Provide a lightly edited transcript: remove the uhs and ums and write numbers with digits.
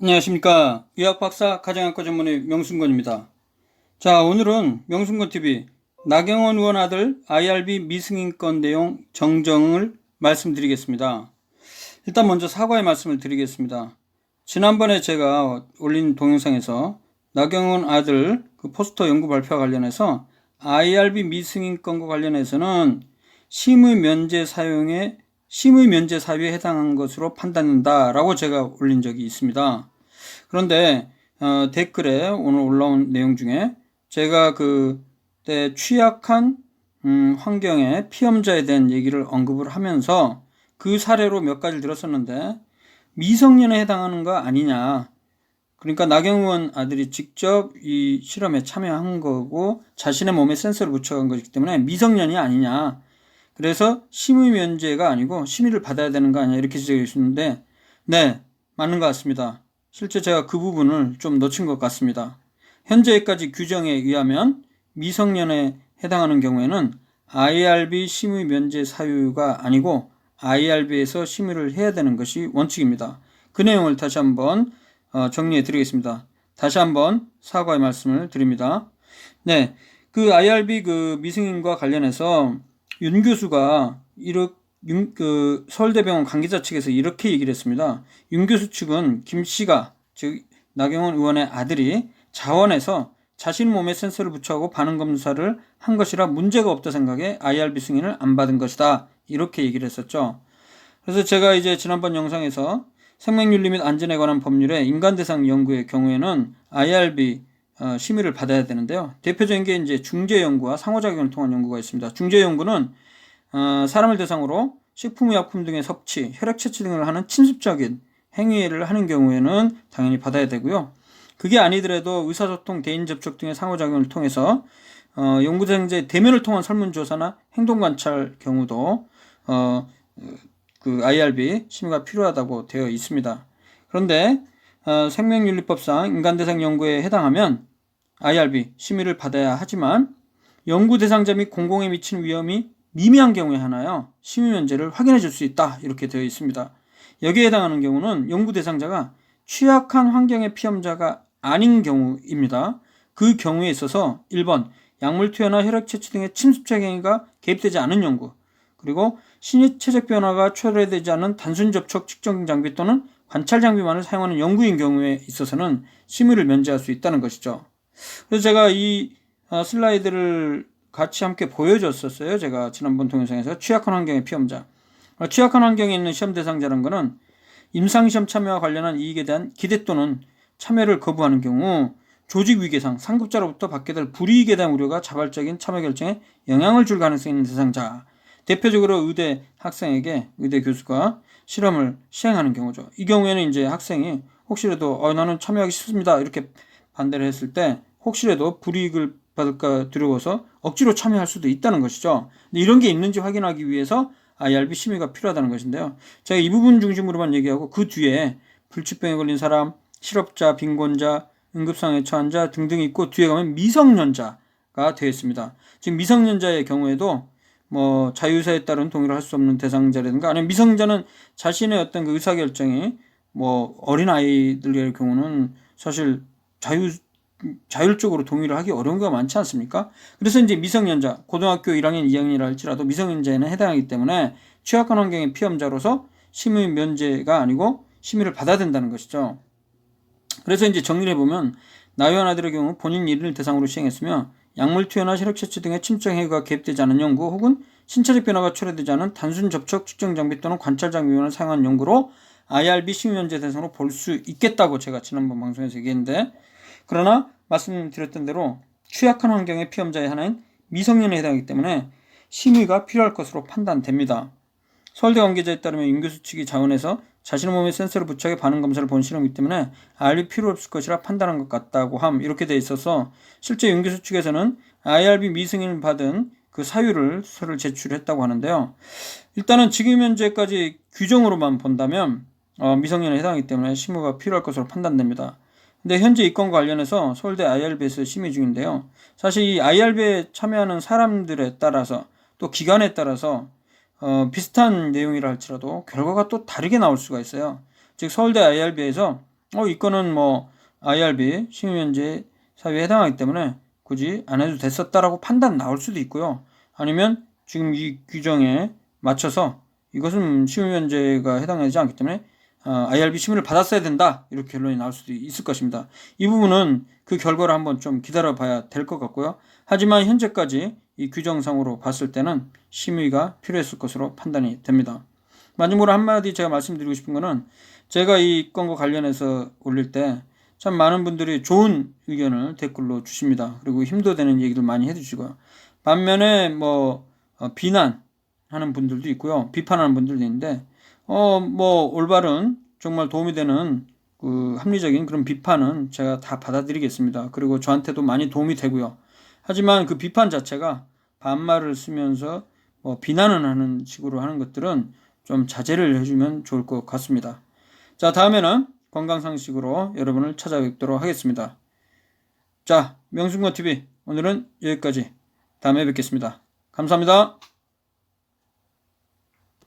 안녕하십니까. 의학박사 가정학과 전문의 명순건입니다. 자, 오늘은 명순건TV 나경원 의원 아들 IRB 미승인 건 내용 정정을 말씀드리겠습니다. 일단 먼저 사과의 말씀을 드리겠습니다. 지난번에 제가 올린 동영상에서 나경원 아들 그 포스터 연구 발표와 관련해서 IRB 미승인 건과 관련해서는 심의 면제 사유에 해당한 것으로 판단된다라고 제가 올린 적이 있습니다. 그런데 댓글에 오늘 올라온 내용 중에 제가 그때 취약한 환경의 피험자에 대한 얘기를 언급을 하면서 그 사례로 몇 가지를 들었었는데 미성년에 해당하는 거 아니냐. 그러니까 나경원 아들이 직접 이 실험에 참여한 거고 자신의 몸에 센서를 붙여간 것이기 때문에 미성년이 아니냐. 그래서 심의 면제가 아니고 심의를 받아야 되는 거 아니냐 이렇게 지적해 주셨는데 네, 맞는 것 같습니다. 실제 제가 그 부분을 좀 놓친 것 같습니다. 현재까지 규정에 의하면 미성년에 해당하는 경우에는 IRB 심의 면제 사유가 아니고 IRB에서 심의를 해야 되는 것이 원칙입니다. 그 내용을 다시 한번 정리해 드리겠습니다. 다시 한번 사과의 말씀을 드립니다. 네, 그 IRB 그 미승인과 관련해서 윤 교수가 서울대병원 관계자 측에서 이렇게 얘기를 했습니다. 윤 교수 측은 김 씨가, 즉 나경원 의원의 아들이 자원에서 자신 몸에 센서를 붙여하고 반응 검사를 한 것이라 문제가 없다 생각에 IRB 승인을 안 받은 것이다. 이렇게 얘기를 했었죠. 그래서 제가 이제 지난번 영상에서 생명윤리 및 안전에 관한 법률의 인간대상 연구의 경우에는 IRB 심의를 받아야 되는데요. 대표적인 게 이제 중재연구와 상호작용을 통한 연구가 있습니다. 중재연구는 사람을 대상으로 식품의약품 등의 섭취, 혈액 채취 등을 하는 침습적인 행위를 하는 경우에는 당연히 받아야 되고요. 그게 아니더라도 의사소통, 대인 접촉 등의 상호작용을 통해서 연구생자의 대면을 통한 설문조사나 행동관찰 경우도 그 IRB 심의가 필요하다고 되어 있습니다. 그런데 생명윤리법상 인간대상 연구에 해당하면 IRB 심의를 받아야 하지만 연구 대상자 및 공공에 미치는 위험이 미미한 경우에 하나요 심의 면제를 확인해 줄 수 있다 이렇게 되어 있습니다. 여기에 해당하는 경우는 연구 대상자가 취약한 환경의 피험자가 아닌 경우입니다. 그 경우에 있어서 1번 약물 투여나 혈액 채취 등의 침습적 행위가 개입되지 않은 연구, 그리고 신체적 변화가 초래되지 않은 단순 접촉 측정 장비 또는 관찰 장비만을 사용하는 연구인 경우에 있어서는 심의를 면제할 수 있다는 것이죠. 그래서 제가 이 슬라이드를 같이 함께 보여줬었어요. 제가 지난번 동영상에서 취약한 환경의 피험자. 취약한 환경에 있는 시험 대상자라는 것은 임상시험 참여와 관련한 이익에 대한 기대 또는 참여를 거부하는 경우 조직위계상 상급자로부터 받게 될 불이익에 대한 우려가 자발적인 참여 결정에 영향을 줄 가능성이 있는 대상자. 대표적으로 의대 학생에게 의대 교수가 실험을 시행하는 경우죠. 이 경우에는 이제 학생이 혹시라도 나는 참여하기 싫습니다 이렇게 반대를 했을 때 혹시라도 불이익을 받을까 두려워서 억지로 참여할 수도 있다는 것이죠. 근데 이런 게 있는지 확인하기 위해서 IRB 심의가 필요하다는 것인데요. 제가 이 부분 중심으로만 얘기하고 그 뒤에 불치병에 걸린 사람, 실업자, 빈곤자, 응급상황에 처한 자 등등이 있고 뒤에 가면 미성년자가 되어 있습니다. 지금 미성년자의 경우에도 뭐 자유의사에 따른 동의를 할 수 없는 대상자라든가 아니면 미성년자는 자신의 어떤 그 의사결정이 뭐 어린 아이들의 경우는 사실 자율적으로 동의를 하기 어려운 경우가 많지 않습니까? 그래서 이제 미성년자, 고등학교 1학년, 2학년이라 할지라도 미성년자에는 해당하기 때문에 취약한 환경의 피험자로서 심의 면제가 아니고 심의를 받아야 된다는 것이죠. 그래서 이제 정리를 해보면 나의원 아들의 경우 본인 일을 대상으로 시행했으며 약물 투여나 혈액 채취 등의 침적 행위가 개입되지 않은 연구 혹은 신체적 변화가 초래되지 않은 단순 접촉 측정 장비 또는 관찰 장비만을 사용한 연구로 IRB 심의 면제 대상으로 볼 수 있겠다고 제가 지난번 방송에서 얘기했는데, 그러나 말씀드렸던 대로 취약한 환경의 피험자의 하나인 미성년에 해당하기 때문에 심의가 필요할 것으로 판단됩니다. 서울대 관계자에 따르면 윤 교수 측이 자원에서 자신의 몸에 센서를 부착해 반응 검사를 본 실험이기 때문에 IRB 필요 없을 것이라 판단한 것 같다고 이렇게 돼 있어서 실제 윤 교수 측에서는 IRB 미승인을 받은 그 사유를 서를 제출했다고 하는데요. 일단은 지금 현재까지 규정으로만 본다면 미성년에 해당하기 때문에 심의가 필요할 것으로 판단됩니다. 근데 현재 이 건과 관련해서 서울대 IRB에서 심의 중인데요. 사실 이 IRB에 참여하는 사람들에 따라서 또 기관에 따라서 비슷한 내용이라 할지라도 결과가 또 다르게 나올 수가 있어요. 즉 서울대 IRB에서 이 건은 뭐 IRB 식유유연제 사유에 해당하기 때문에 굳이 안 해도 됐었다라고 판단 나올 수도 있고요. 아니면 지금 이 규정에 맞춰서 이것은 식유유연제가 해당하지 않기 때문에 IRB 심의를 받았어야 된다, 이렇게 결론이 나올 수도 있을 것입니다. 이 부분은 그 결과를 한번 좀 기다려 봐야 될 것 같고요. 하지만 현재까지 이 규정상으로 봤을 때는 심의가 필요했을 것으로 판단이 됩니다. 마지막으로 한마디 제가 말씀드리고 싶은 거는, 제가 이 건과 관련해서 올릴 때 참 많은 분들이 좋은 의견을 댓글로 주십니다. 그리고 힘도 되는 얘기도 많이 해주시고요. 반면에 비난하는 분들도 있고요. 비판하는 분들도 있는데 올바른 정말 도움이 되는 그 합리적인 그런 비판은 제가 다 받아들이겠습니다. 그리고 저한테도 많이 도움이 되고요. 하지만 그 비판 자체가 반말을 쓰면서 비난을 하는 식으로 하는 것들은 좀 자제를 해주면 좋을 것 같습니다. 자, 다음에는 건강상식으로 여러분을 찾아뵙도록 하겠습니다. 자, 명순권TV 오늘은 여기까지. 다음에 뵙겠습니다. 감사합니다.